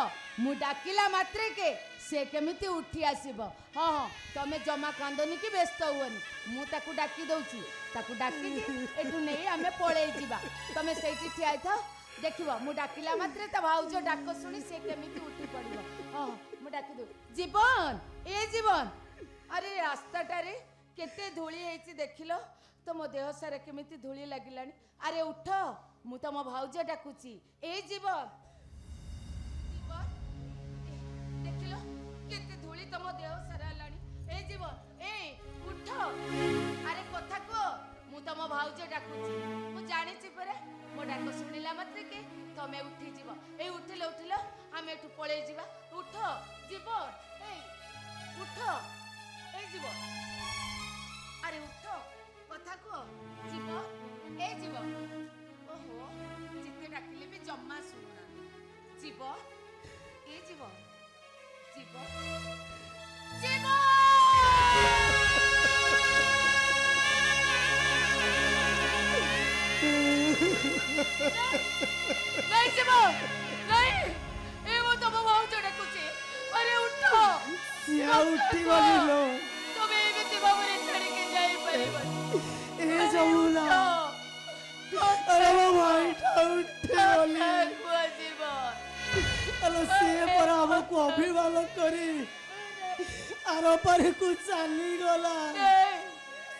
ମୁଁ ଡାକିଲା ମାତ୍ରକେ ସେ କେମିତି ଉଠି ଆସିବ ହଁ ହଁ ତମେ ଜମା କାନ୍ଦନି କି ବ୍ୟସ୍ତ ହୁଅନି ମୁଁ ତାକୁ ଡାକି ଦଉଛି ତାକୁ ଡାକିକି ଏଠୁ ନେଇ ଆମେ ପଳେଇ ଯିବା ତମେ ସେଇଠି ଠିଆ ହେଇଥାଅ ଦେଖିବ ମୁଁ ଡାକିଲା ମାତ୍ରେ ତା ଭାଉଜ ଡାକ ଶୁଣି ସେ କେମିତି ଉଠି ପଡିବ ହଁ ମୁଁ ଡାକି ଦଉ ଜୀବନ ଏ ଜୀବନ ଆରେ ରାସ୍ତାଟାରେ କେତେ ଧୂଳି ହେଇଛି ଦେଖିଲ ତମ ଦେହ ସାରା କେମିତି ଧୂଳି ଲାଗିଲାଣି ଆରେ ଉଠ ମୁଁ ତମ ଭାଉଜ ଡାକୁଛି ଏ ଜୀବନ ଜୀବନ ଦେଖିଲ କେତେ ଧୂଳି ତମ ଦେହ ସାରା ହେଲାଣି ଏ ଜୀବନ ଏ ଉଠ ଆରେ କଥା କୁହ ମୁଁ ତମ ଭାଉଜ ଡାକୁଛି ମୁଁ ଜାଣିଛି ପରା ମୋ ଡାକ ଶୁଣିଲା ମାତ୍ରକେ ତମେ ଉଠିଯିବ ଏଇ ଉଠିଲ ଉଠିଲ ଆମେ ଏଠୁ ପଳେଇ ଯିବା ଉଠ ଯିବ ଏଇ ଉଠ ଏଇ ଯିବ ଆରେ ଉଠ କଥା କୁହ ଯିବ ଏଇ ଯିବ ଓହୋ ଯେତେ ଡାକିଲେ ବି ଜମା ଶୁଣୁନାହାନ୍ତି ଯିବ ଏ ଯିବ ଯିବ ଯିବ नहीं जीवो नहीं ए वो तो भाउज डाकुचे अरे उठो सिया उठी गली लो तबे एमिति भाବରେ ଛାଡ଼ି के जाई परिबन ए जमुना अरे वो भाईटा उठी गली कुआ जीवो अलो से पर हमको अभिवादन करी आरो पर को चाली गला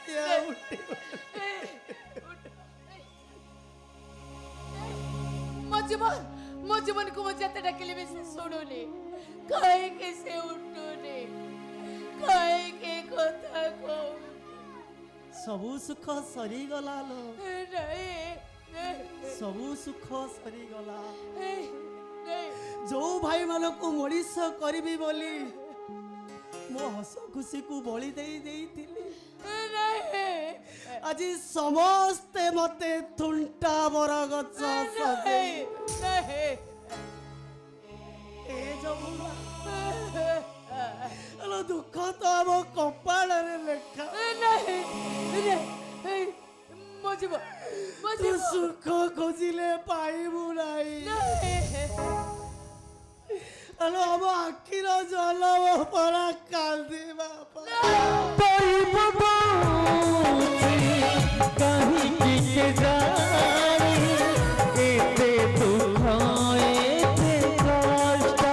सिया उठी ମୋ ଜୀବନକୁ ମୁଁ ଯେତେ ଡାକିଲେ ବି ସେ ଶୁଣୁନି କାହିଁକି ସେ ଉଠୁନି କାହିଁକି କଥା କହୁ ସବୁ ସୁଖ ସରିଗଲା ଲୋ नहीं ସବୁ ସୁଖ ସରିଗଲା ଯୋଉ ଭାଇ ମାନଙ୍କୁ ମଣିଷ କରିବି ବୋଲି ମୋ ହସ ଖୁସିକୁ ବଳି ଦେଇଥିଲି ଆଜି ସମସ୍ତେ ମତେ ଥୁଣ୍ଟା ବର ଗଛ ସଜେଇ ଏ ଯମୁନା ଆଲୋ ଦୁଃଖ ତ ଆମ କପାଳରେ ଲେଖା ତୁ ସୁଖ ଖୋଜିଲେ ପାଇବୁ ନାହିଁ ଆଲୋ ଆମ ଆଖିର ଜଲ ପରା କାନ୍ଦିବା କାହିଁକି କେଜାଣି ଏତେ ଦୁଃଖ ଏତେ କଷ୍ଟ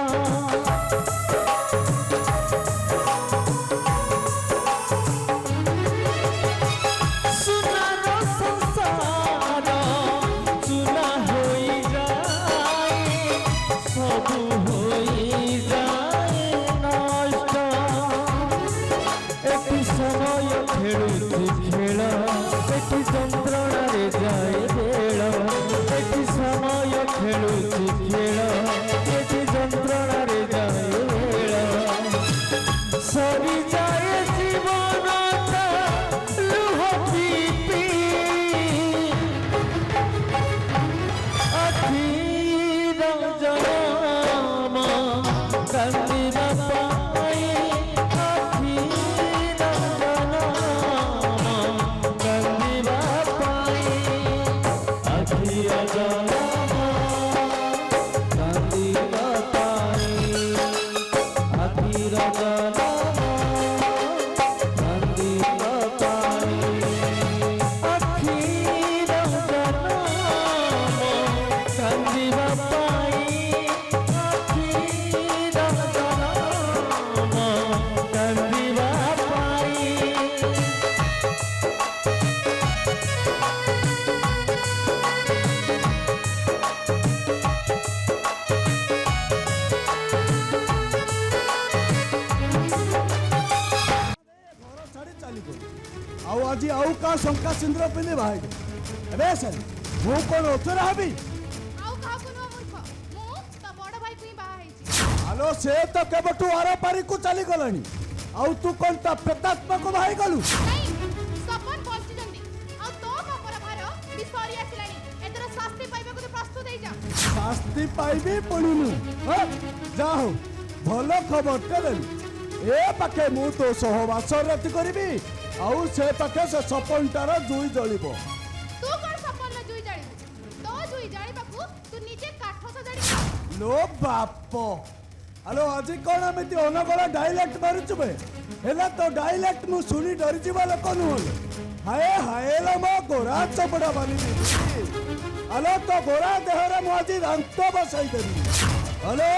ସୁନାର ସଂସାର ଚୁନା ହୋଇଯାଏ ସବୁ ହୋଇଯାଏ ନଷ୍ଟ ଏଠି ସମୟ ଖେଳୁଛି ଖେଳ ଏଠି ଯନ୍ତ୍ରଣାରେ ଯାଏ ବେଳ ଏଠି ସମୟ ଖେଳୁଛି ଖେଳ ଏଠି ଯନ୍ତ୍ରଣାରେ ଯାଏ ବେଳ ସରିଯାଏ ଜୀବନଟା ଲୁହ ପିପି ଆଖିର ଜନମ କାନ୍ଦିବା ପାଇଁ ଆଖିର ଜନମ କାନ୍ଦିବା ପାଇଁ ଆଖିର ଜନମ କାନ୍ଦିବା ପାଇଁ ଆଖିର ଜନମ କାନ୍ଦିବା ପାଇଁ ଆଖିର ଜନମ କାନ୍ଦିବା ପାଇଁ ଆଖିର ଜନମ କାନ୍ଦିବା ପାଇଁ ଘର ଛାଡ଼ି ଚାଲିଗଲୁ ଆଉ ଆଜି ଆଉ କାହା ଶଙ୍କା ସିନ୍ଦୁର ପିନ୍ଧି ବାହାରିଲୁ ଏବେ ସାର୍ ମୁଁ କ'ଣ ଅଥର ହେବି ଆଉ କାହାକୁ ନୁହଁ ମୂର୍ଖ ମୁଁ ତା ବଡ଼ ଭାଇକୁ ହିଁ ବାହା ହେଇଛି ଆଲୋ ସେ ତ କେବଠୁ ଆର ପାରିକୁ ଚାଲିଗଲାଣି ଆଉ ତୁ କ'ଣ ତା ପ୍ରେତାତ୍ମାକୁ ବାହାରିଗଲୁ ନାଇଁ ସପନ ବଞ୍ଚିଛନ୍ତି ଆଉ ତୋ ପାପର ଭାର ବି ସରି ଆସିଲାଣି ଏଥର ଶାସ୍ତି ପାଇବାକୁ ତୁ ପ୍ରସ୍ତୁତ ହେଇଯା ଶାସ୍ତି ପାଇବି ପୁଣି ମୁଁ ଯା ହଉ ଭଲ ଖବରଟେ ଦେଲି ଏ ପାଖେ ମୁଁ ତୋ ସହବାସ ରାତି କରିବି ଆଉ ସେ ପାଖେ ସେ ସପନଟାର ଜୁଇ ଜଳିବ ତୁ କ'ଣ ସପନର ଜୁଇ ଜାଳିବୁ ତୋ ଜୁଇ ଜାଳିବାକୁ ତୁ ନିଜେ କାଠ ସଜାଡ଼ି लो बाप हेलो आज कौन एमती अनगढ़ डायलेक्ट मारुचु बे हेला तो डायलेक्ट मु सुनी डरी जीवा लोक नुहले हाय हाय ला मो गोरा चपड़ा बाली हेलो तो गोरा देहरे मु आज दांत बसाई देबी हेलो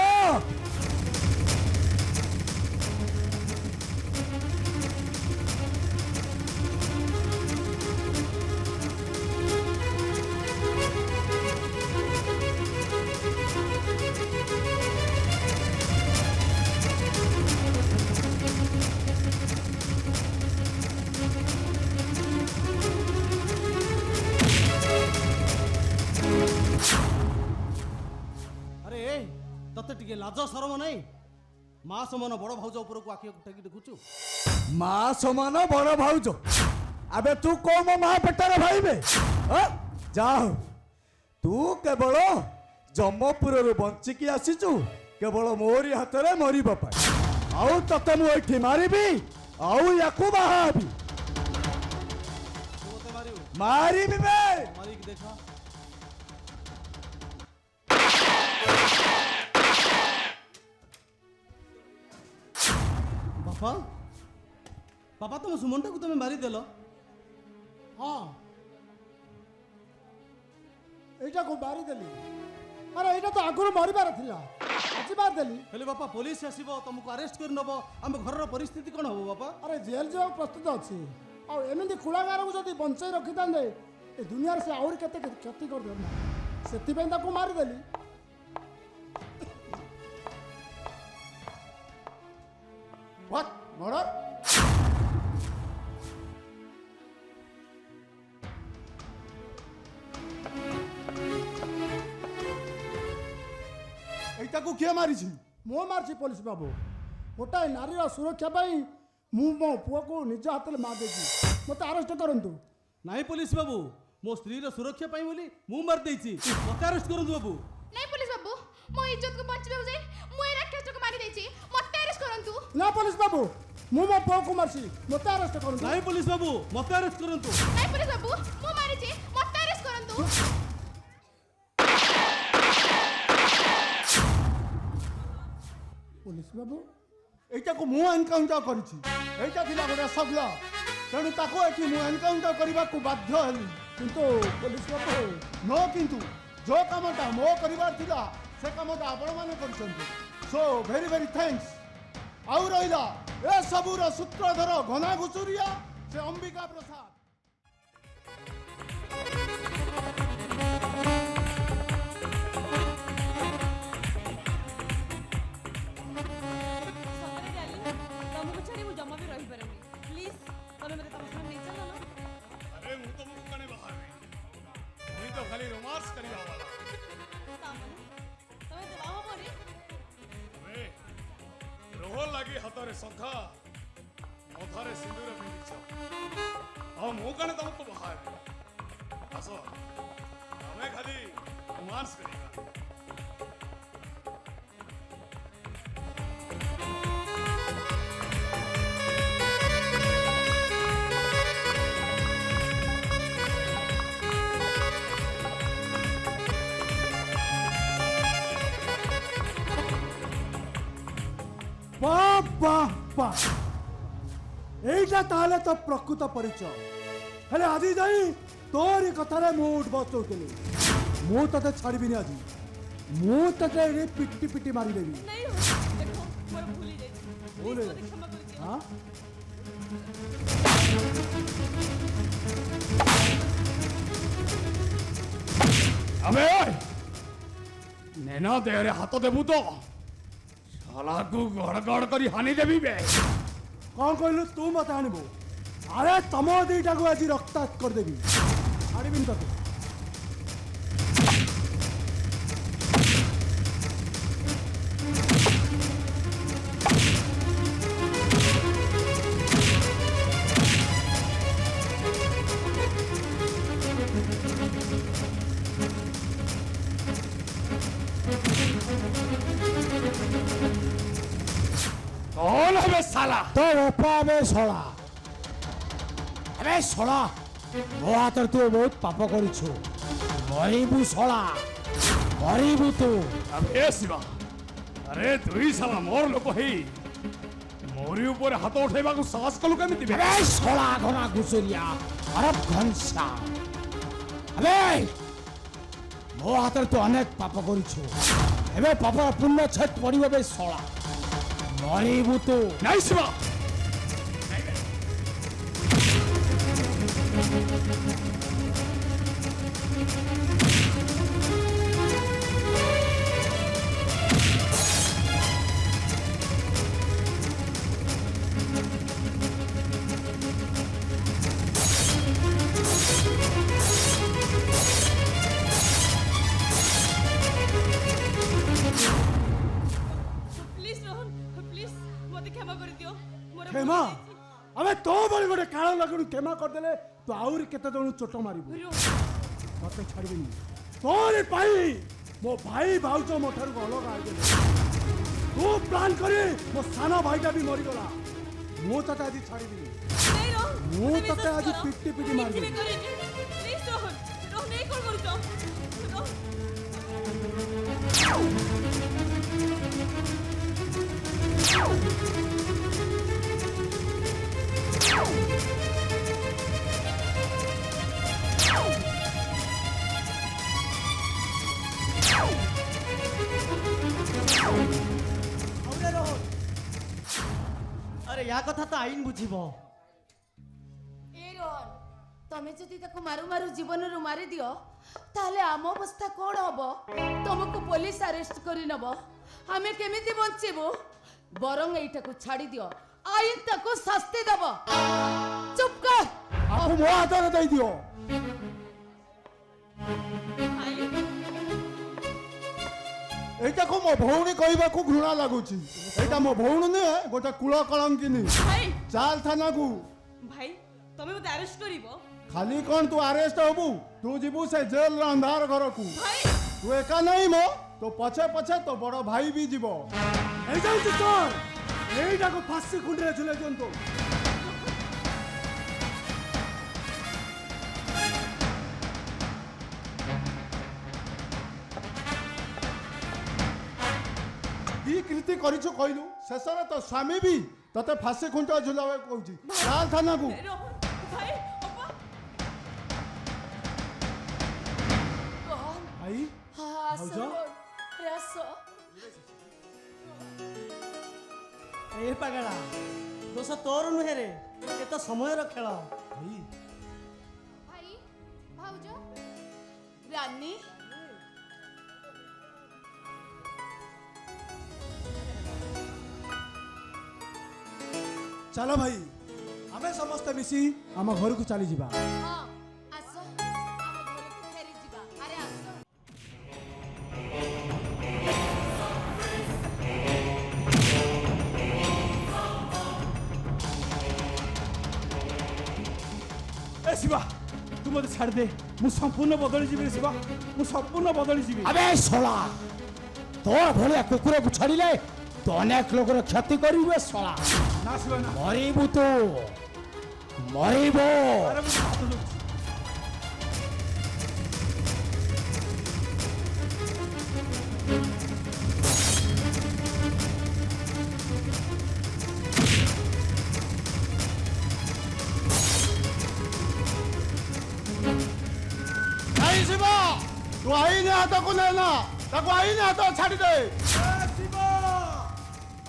ଟିକେ ଲାଜ ସରମ ନାହିଁ ମା ସମାନ ବଡ଼ ଭାଉଜ ଉପରକୁ ଆଖି ଉଠାଇକି ଦେଖୁଛୁ ମା ସମାନ ବଡ଼ ଭାଉଜ ଆବେ ତୁ କୋଉ ମୋ ମା ପେଟରେ ଭାଇବେ ଯା ହଉ ତୁ କେବଳ ଜମପୁରରୁ ବଞ୍ଚିକି ଆସିଛୁ କେବଳ ମୋରି ହାତରେ ମରିବା ପାଇଁ ଆଉ ତତେ ମୁଁ ଏଠି ମାରିବି ଆଉ ୟାକୁ ବାହା ହେବି ତୁ ମତେ ମାରିବୁ ମାରିବି ବେ ମାରିକି ଦେଖା ବାପା ବାପା ତମ ସୁମନଟାକୁ ତମେ ମାରିଦେଲ ହଁ ଏଇଟାକୁ ମାରିଦେଲି ଆରେ ଏଇଟା ତ ଆଗରୁ ମରିବାର ଥିଲା ଆଜି ମାରିଦେଲି ହେଲେ ବାପା ପୋଲିସ ଆସିବ ତମକୁ ଆରେଷ୍ଟ କରି ନେବ ଆମ ଘରର ପରିସ୍ଥିତି କ'ଣ ହବ ବାପା ଆରେ ଜେଲ ଯିବାକୁ ପ୍ରସ୍ତୁତ ଅଛି ଆଉ ଏମିତି କୁଳାଗାରକୁ ଯଦି ବଞ୍ଚାଇ ରଖିଥାନ୍ତେ ଏ ଦୁନିଆରେ ସେ ଆହୁରି କେତେ କ୍ଷତି କରିଦିଅନ୍ତା ସେଥିପାଇଁ ତାକୁ ମାରିଦେଲି What? Murder? ଏଇଟାକୁ କିଏ ମାରିଛି ମୁଁ ମାରିଛି ପୋଲିସ ବାବୁ ଗୋଟାଏ ନାରୀର ସୁରକ୍ଷା ପାଇଁ ମୁଁ ମୋ ପୁଅକୁ ନିଜ ହାତରେ ମାରିଦେଇଛି ମୋତେ ଆରେଷ୍ଟ କରନ୍ତୁ ନାଇଁ ପୋଲିସ ବାବୁ ମୋ ସ୍ତ୍ରୀର ସୁରକ୍ଷା ପାଇଁ ବୋଲି ମୁଁ ମାରିଦେଇଛି ମତେ ଆରେଷ୍ଟ କରନ୍ତୁ ବାବୁ ନାଇଁ ପୋଲିସ ବାବୁ ମୋ ଇଜ୍ଜତକୁ ବଞ୍ଚିବାକୁ ଯାଇ ମୁଁ ଏ ରାକ୍ଷସଟାକୁ ମାରି ଦେଇଛି ମୋତେ ଆରେଷ୍ଟ କରନ୍ତୁ ନା ପୋଲିସ ବାବୁ ମୁଁ ମୋ ପୁଅକୁ ମାରିଛି ମୋତେ ଆରେଷ୍ଟ କରନ୍ତୁ ନାଇଁ ପୋଲିସ ବାବୁ ମତେ ଆରେଷ୍ଟ କରନ୍ତୁ ନାଇଁ ପୋଲିସ ବାବୁ ମୁଁ ମାରିଛି ମୋତେ ଆରେଷ୍ଟ କରନ୍ତୁ ପୋଲିସ ବାବୁ এইটাକୁ ମୁଁ ଏନକାଉଣ୍ଟର କରିଛି এইটা ଥିଲା ଗୋଟେ ସଗଲ ତେଣୁ ତାକୁ ଏଠି ମୁଁ ଏନକାଉଣ୍ଟର କରିବାକୁ ବାଧ୍ୟ ହେଲି କିନ୍ତୁ ପୋଲିସ ବାବୁ ନୋ କିନ୍ତୁ ଯୋଉ କାମଟା ମୋ କରିବାର ଥିଲା ସେ କାମଟା ଆପଣମାନେ କରିଛନ୍ତି ସୋ ଭେରି ଭେରି ଥ୍ୟାଙ୍କସ୍ ଆଉ ରହିଲା ଏସବୁର ସୂତ୍ରଧର ଘନା ଘୁଷୁରିଆ ସେ ଅମ୍ବିକା ପ୍ରସାଦ ସତରେ ଡାର୍ଲିଂ ତମକୁ ଛାଡ଼ି ମୁଁ ଜମା ବି ରହିପାରେନି ପ୍ଲିଜ୍ ତମେ ମୋତେ ତମ ସାଙ୍ଗରେ ନେଇ ଚାଲ ନା अरे ମୁଁ ତମକୁ କଣେ ବାହାରେ ମୁଁ ତ ଖାଲି ରୋମାନ୍ସ କରିବା वाला ତାମାନେ ତମେ ଦେବା ହବନି ତମେ ରୋହ ଲାଗି ହାତରେ ଶଙ୍ଖା ମଥାରେ ସିନ୍ଦୁର ପିନ୍ଧିଛ ଆଉ ମୁଁ କଣେ ତମକୁ ବାହାରେ ଆସ ଆମେ ଖାଲି ରୋମାନ୍ସ କରିବା ବାଃ এইটা তাহলে তো প্রকৃত পরিচয় ହେଲେ ଆଜି ଯାଇ ତୋରି କଥାରେ ମୁଁ ଉଠ ବସଉଥିଲି ମୁଁ ତତେ ଛାଡ଼ିବିନି ଆଜି ମୁଁ ତତେ ଏଠି ପିଟି ପିଟି ମାରିଦେବି ନାଇଁ ଦେଖ ମୋର ଭୁଲି ଯାଇଛି ଭୁଲ Please, ହେଇଯାଇଛି। ମୋତେ କ୍ଷମା କରିଦିଅ ହଁ ଆମେ ନେନା ଦେହରେ ହାତ ଦେବୁ ତ ଶାଲାକୁ ଗଡ଼ ଗଡ଼ କରି ହାନି ଦେବି ବେ କ'ଣ କହିଲୁ ତୁ ମତେ ଆଣିବୁ ଆରେ ତମ ଦିଟାକୁ ଆଜି ରକ୍ତାକ୍ତ କରିଦେବି ଛାଡ଼ିବିନି ତତେ କଣ ହେବେ ଶାଲା ତୋ ବାପା ଏବେ ଶଳା ଏବେ ଶଳା ମୋ ହାତରେ ତୁ ବହୁତ ପାପ କରିଛୁ ମରିବୁ ଶଳା ମରିବୁ ତୁ আবে শিবা আরে তুই শালা মোর লোক হেই মোরি উপরে হাত উঠাইବାକୁ ସାହସ କଲୁ କେମିତି ବେ ଏବେ ଶଳା ଘନା ଘୁଷୁରିଆ ଅରବ ଘନଶା ଏବେ ମୋ ହାତରେ ତୁ ଅନେକ ପାପ କରିଛୁ ଏବେ ପାପର ପୁଣ୍ୟ ଛେଦ ପଡ଼ିବ ବେ ଶଳା ମରିବୁ ତୁ ନାଇଁ ଶିବା लगन क्षमा करदेले तो आउरी केते जण चोट मारिबो मते छाड़बिनी तोरे पाई मो भाई भाउज मो ठार अलग आइगले तू प्लान करे मो साना भाईटा भी मरी गला मो तते आज छाड़बिनी नहीं रोहन मो तते आज पिट्टी पिट्टी मारबे प्लीज रोहन नहीं कर बोलतो আরে ইয়া কথা তো আইন বুঝিব ए रोहन तमे जदि ताको मारू मारू जीवन रु मारी दियो ताले आम अवस्था कोन हबो तुमको पुलिस अरेस्ट करि नबो हमें केमिति बंचिबो बरंग एटाको छाड़ी दियो आईन ताको शास्ति दबो चुप कर आपको मो हाथ रे दई दियो এইটা কো মো ভৌণী কইবাকু ঘৃণা লাগুছি এইটা মো ভৌণী নে গোটা কুল কলঙ্কিনী ভাই চাল থানাকু ভাই তুমি মতে আরেস্ট করিবো খালি কোন তু আরেস্ট হবু তু ଯିବୁ ସେ ଜେଲ ର ଅନ୍ଧାର ଘରକୁ ভাই তু একা নাই মো তো পছে পছে তো বড় ভাই ବି ଯିବ এই যাଉଛି তোর এইটাকু ফাঁসি খুঁটিরে ঝুলে দিয়ন্তু কি কৃতি করিছো কইলু শেষরে তো স্বামী भी ততে ফাঁসি খুঁটা ঝুলাবে কହୁଛି চাল থানাকু रोहन भाई अपा कौन ভাই हां भाउजा? रस ଏ ପାଗଳା ଦୋଷ ତୋର ନୁହେଁ ରେ ଏ ତ ସମୟର ଖେଳ ଭାଇ भाई भाउजो रानी चलो भाई आमे समस्त मिसी आम घर को चली जिबा हां आसो हम घर को फेरी जिबा अरे आसो ए शिवा तू मते छाड़ दे मु संपूर्ण बदली जीबी शिवा मु संपूर्ण बदली जीबी अबे सोला तोर भलिया कुकुर को छाड़िले तो अनेक लोकर क्षति करिवे सोला ना शिवा ना मरिबु तू मरिबो अरे मु हाथ दो नहीं शिवा तू आई ने हाथ को लेना ताको आई ने हाथ छाड़ी दे शिवा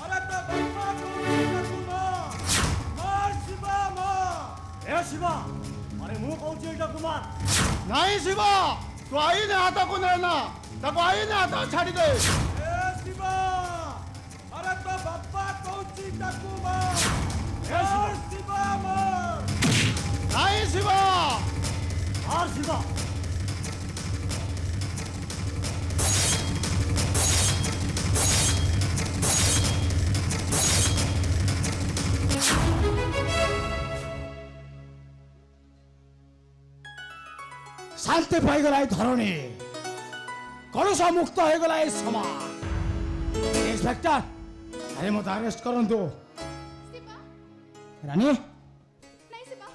अरे तो बापा को मार शिवा मार ଏ ଶିବା ଆରେ ମୁଁ କହୁଛି ଏଇଟା କୁମାର नहीं शिवा तू आई ने हाथ को लेना ताको आई ने हाथ छाड़ी दे ए शिवा अरे तो बापा कहूची ताकू मार शिवा मार नहीं शिवा আর শিবা शांति पाईगला धरणी कलुष मुक्त हो गला समाज इंस्पेक्टर अरे मत अरेस्ट करंतु शिवा रानी नहीं शिवा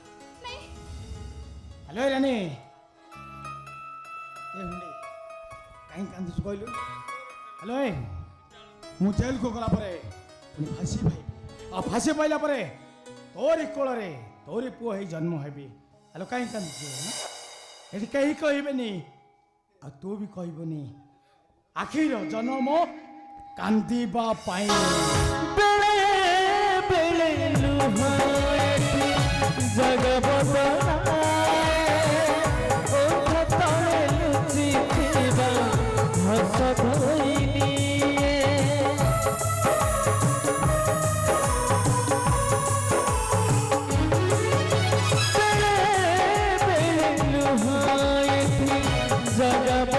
नहीं हेलो रानी ए हुंडे काई कांदुस कहलु हेलो मु जेल को गला परे पुनी फांसी भाई आ फांसी पाइला परे तोरी कोल रे तोरी पुओ हे जन्म हेबी हेलो काई कांदुस एठी कहीं कहबेनी आ तू भी कहबनी आखिर जन्म कांदीबा पाई बेले बेले लुहाए जगब तले लुचि थिबा हस धइली बेले बेले लुहाए जगब